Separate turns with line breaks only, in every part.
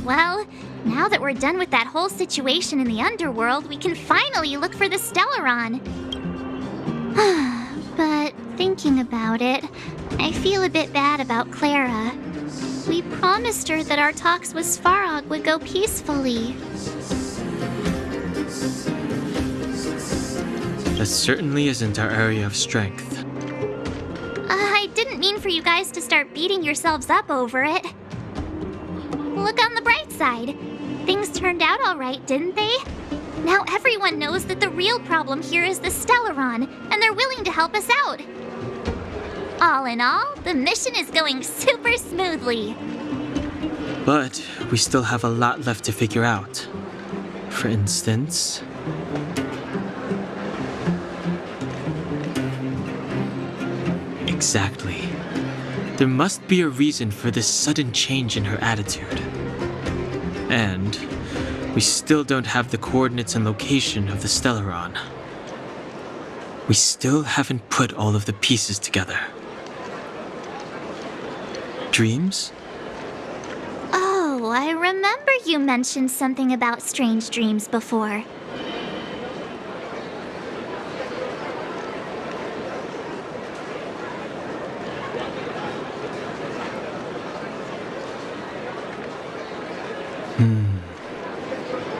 Well, now that we're done with that whole situation in the underworld, we can finally look for the Stellaron. But thinking about it, I feel a bit bad about Clara. We promised her that our talks with Svarog would go peacefully.
That certainly isn't our area of strength.
I didn't mean for you guys to start beating yourselves up over it. Look on the bright side. Things turned out all right, didn't they? Now everyone knows that the real problem here is the Stellaron, and they're willing to help us out. All in all, the mission is going super smoothly.
But we still have a lot left to figure out. For instance... Exactly. There must be a reason for this sudden change in her attitude. And we still don't have the coordinates and location of the Stellaron. We still haven't put all of the pieces together. Dreams?
Oh, I remember you mentioned something about strange dreams before.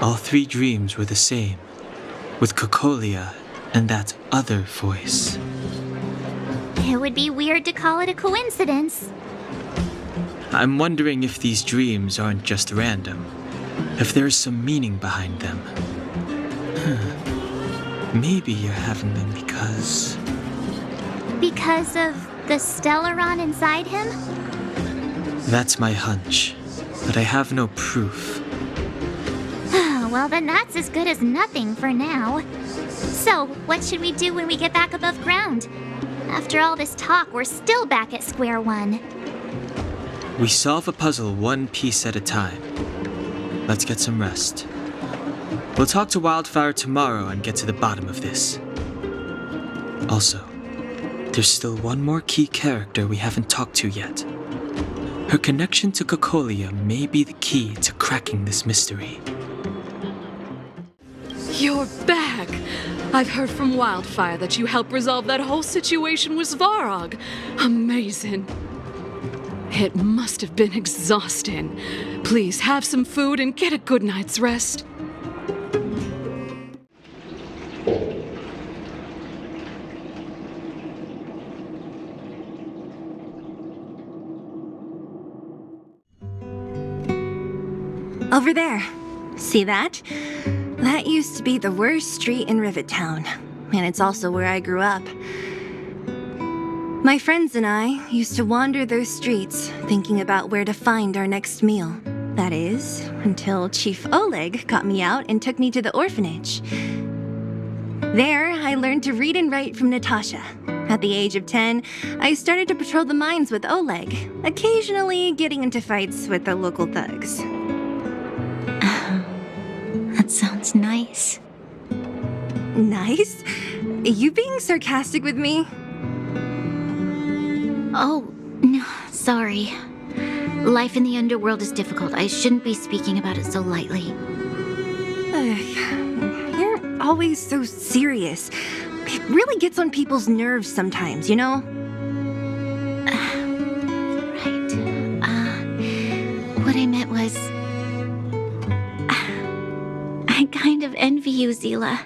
All three dreams were the same, with Cocolia and that other voice.
It would be weird to call it a coincidence.
I'm wondering if these dreams aren't just random, if there's some meaning behind them. Maybe you're having them because...
Because of the Stellaron inside him?
That's my hunch, but I have no proof.
Well, then that's as good as nothing for now. So, what should we do when we get back above ground? After all this talk, we're still back at square one.
We solve a puzzle one piece at a time. Let's get some rest. We'll talk to Wildfire tomorrow and get to the bottom of this. Also, there's still one more key character we haven't talked to yet. Her connection to Cocolia may be the key to cracking this mystery.
You're back! I've heard from Wildfire that you helped resolve that whole situation with Svarog. Amazing. It must have been exhausting. Please have some food and get a good night's rest.
Over there. See that? That used to be the worst street in Rivet Town, and it's also where I grew up. My friends and I used to wander those streets, thinking about where to find our next meal. That is, until Chief Oleg got me out and took me to the orphanage. There, I learned to read and write from Natasha. At the age of 10, I started to patrol the mines with Oleg, occasionally getting into fights with the local thugs.
That sounds nice.
Nice? You being sarcastic with me?
Oh, no, sorry. Life in the underworld is difficult. I shouldn't be speaking about it so lightly.
You're always so serious. It really gets on people's nerves sometimes, you know?
Right. What I meant was... I kind of envy you, Zila.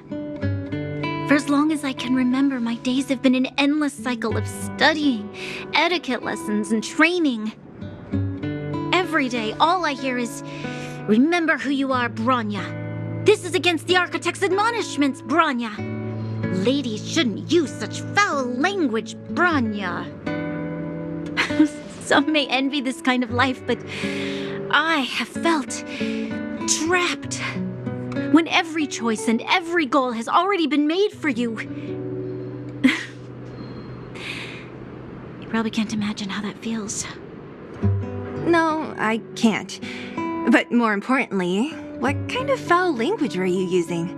For as long as I can remember, my days have been an endless cycle of studying, etiquette lessons, and training. Every day, all I hear is, "Remember who you are, Bronya. This is against the Architect's admonishments, Bronya. Ladies shouldn't use such foul language, Bronya." Some may envy this kind of life, but I have felt trapped. When every choice and every goal has already been made for you. You probably can't imagine how that feels.
No, I can't. But more importantly, what kind of foul language were you using?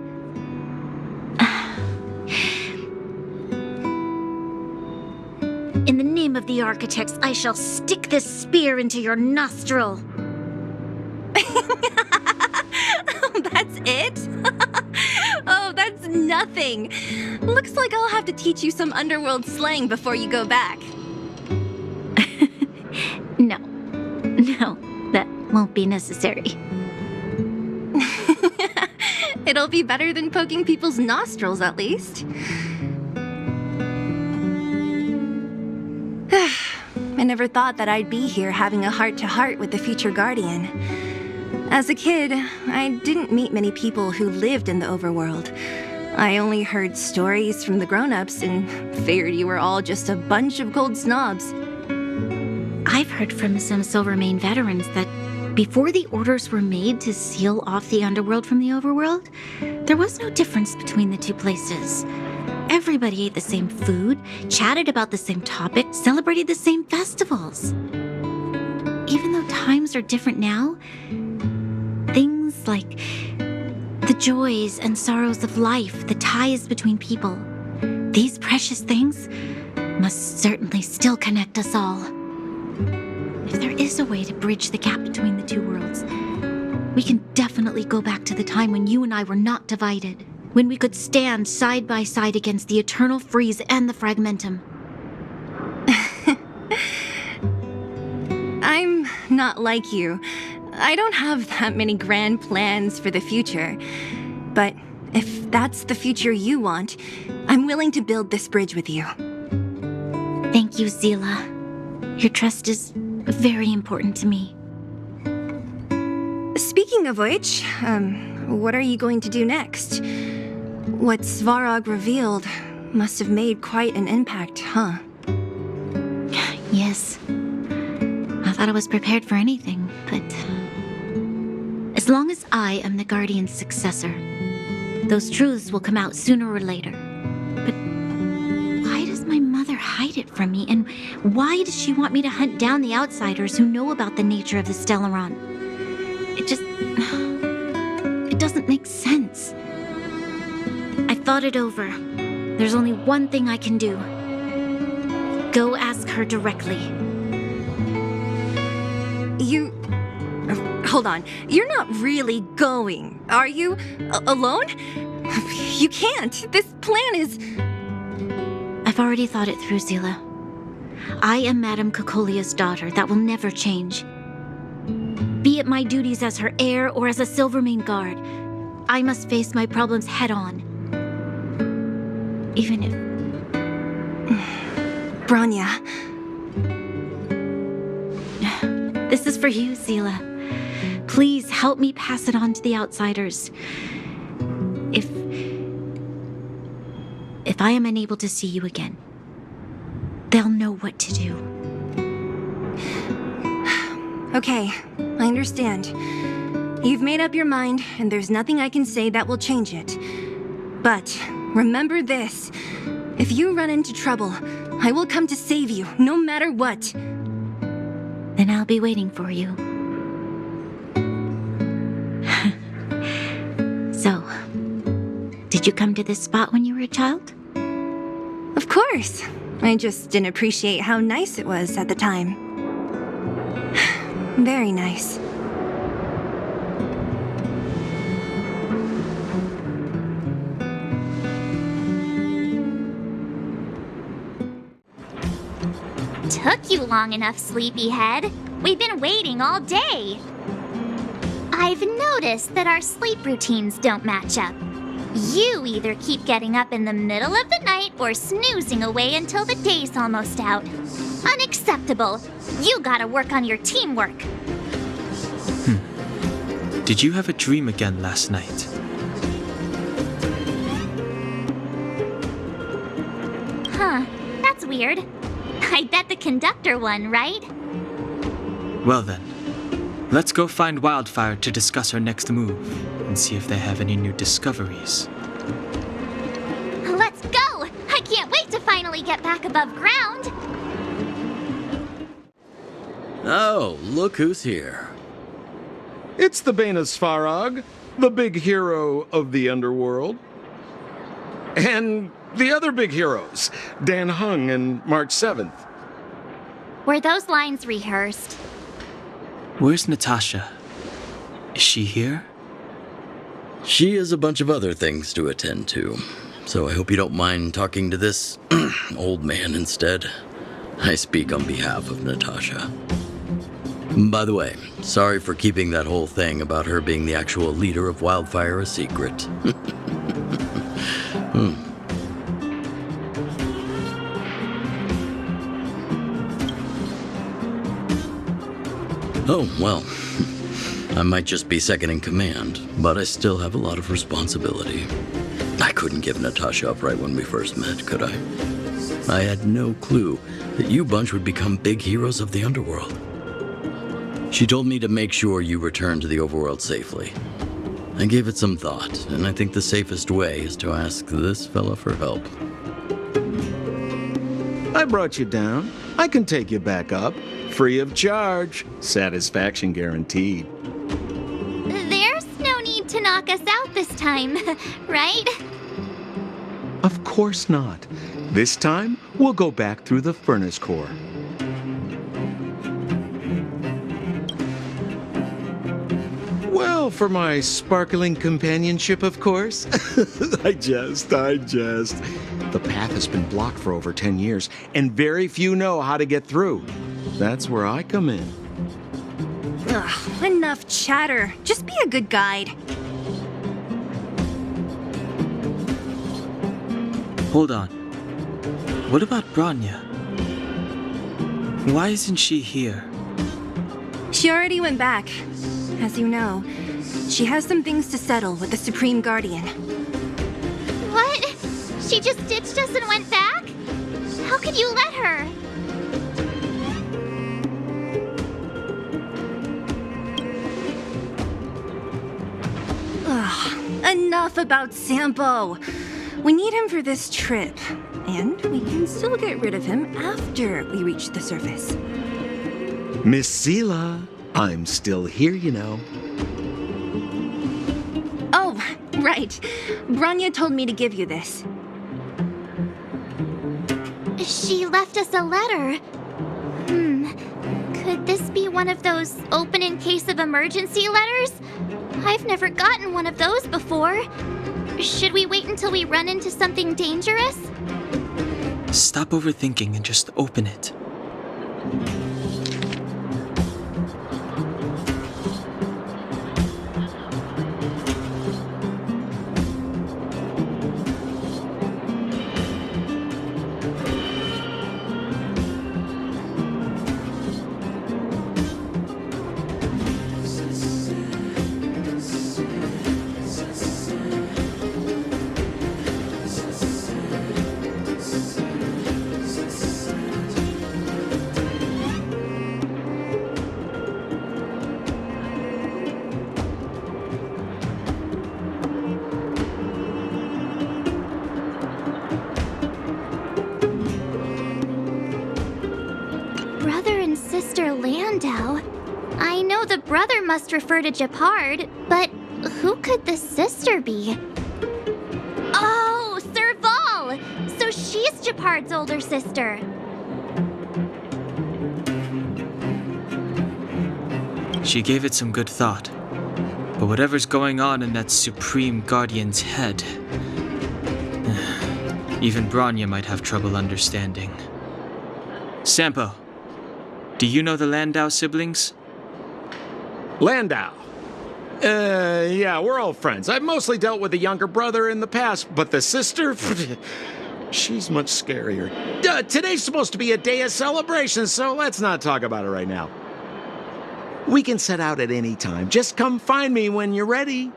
In the name of the Architects, I shall stick this spear into your nostril.
That's it? Oh, that's nothing. Looks like I'll have to teach you some underworld slang before you go back.
No. No, that won't be necessary.
It'll be better than poking people's nostrils, at least. I never thought that I'd be here having a heart-to-heart with the future guardian. As a kid, I didn't meet many people who lived in the overworld. I only heard stories from the grown-ups and figured you were all just a bunch of cold snobs.
I've heard from some Silvermane veterans that before the orders were made to seal off the underworld from the overworld, there was no difference between the two places. Everybody ate the same food, chatted about the same topics, celebrated the same festivals. Even though times are different now, things like the joys and sorrows of life, the ties between people, these precious things must certainly still connect us all. If there is a way to bridge the gap between the two worlds, we can definitely go back to the time when you and I were not divided, when we could stand side by side against the eternal freeze and the fragmentum.
I'm not like you. I don't have that many grand plans for the future. But if that's the future you want, I'm willing to build this bridge with you.
Thank you, Zila. Your trust is very important to me.
Speaking of which, what are you going to do next? What Svarog revealed must have made quite an impact, huh?
Yes. I thought I was prepared for anything, but as long as I am the Guardian's successor, those truths will come out sooner or later. But why does my mother hide it from me, and why does she want me to hunt down the outsiders who know about the nature of the Stellaron? It doesn't make sense. I thought it over. There's only one thing I can do. Go ask her directly.
Hold on. You're not really going, are you? Alone? You can't. This plan is...
I've already thought it through, Zila. I am Madame Cocolia's daughter. That will never change. Be it my duties as her heir or as a Silvermane guard, I must face my problems head-on. Even if...
Branya.
This is for you, Zila. Please help me pass it on to the outsiders. If I am unable to see you again, they'll know what to do.
Okay, I understand. You've made up your mind, and there's nothing I can say that will change it. But remember this. If you run into trouble, I will come to save you, no matter what.
Then I'll be waiting for you. So, did you come to this spot when you were a child?
Of course. I just didn't appreciate how nice it was at the time. Very nice.
Took you long enough, sleepyhead. We've been waiting all day. I've noticed that our sleep routines don't match up. You either keep getting up in the middle of the night or snoozing away until the day's almost out. Unacceptable. You gotta work on your teamwork.
Did you have a dream again last night?
Huh, that's weird. I bet the conductor won, right?
Well then, let's go find Wildfire to discuss our next move and see if they have any new discoveries.
Let's go! I can't wait to finally get back above ground!
Oh, look who's here.
It's the Bane of Svarog, the big hero of the underworld. And the other big heroes, Dan Hung and March 7th.
Were those lines rehearsed?
Where's Natasha? Is she here?
She has a bunch of other things to attend to, so I hope you don't mind talking to this old man instead. I speak on behalf of Natasha. By the way, sorry for keeping that whole thing about her being the actual leader of Wildfire a secret. Oh, well, I might just be second in command, but I still have a lot of responsibility. I couldn't give Natasha up right when we first met, could I? I had no clue that you bunch would become big heroes of the underworld. She told me to make sure you return to the overworld safely. I gave it some thought, and I think the safest way is to ask this fella for help.
I brought you down. I can take you back up. Free of charge. Satisfaction guaranteed.
There's no need to knock us out this time, right?
Of course not. This time, we'll go back through the furnace core. Well, for my sparkling companionship, of course. I jest. The path has been blocked for over 10 years, and very few know how to get through. That's where I come in.
Ugh, enough chatter. Just be a good guide.
Hold on. What about Bronya? Why isn't she here?
She already went back. As you know, she has some things to settle with the Supreme Guardian.
What? She just ditched us and went back? How could you let her?
Ugh, enough about Sampo. We need him for this trip, and we can still get rid of him after we reach the surface.
Miss Sela, I'm still here, you know.
Oh, right. Bronya told me to give you this.
She left us a letter. Could this be one of those open in case of emergency letters? I've never gotten one of those before. Should we wait until we run into something dangerous?
Stop overthinking and just open it.
Brother and sister Landau. I know the brother must refer to Japard, but who could the sister be? Oh, Serval! So she's Japard's older sister.
She gave it some good thought. But whatever's going on in that Supreme Guardian's head, even Bronya might have trouble understanding. Sampo, do you know the Landau siblings?
Landau. Yeah, we're all friends. I've mostly dealt with the younger brother in the past, but the sister, she's much scarier. Today's supposed to be a day of celebration, so let's not talk about it right now. We can set out at any time. Just come find me when you're ready.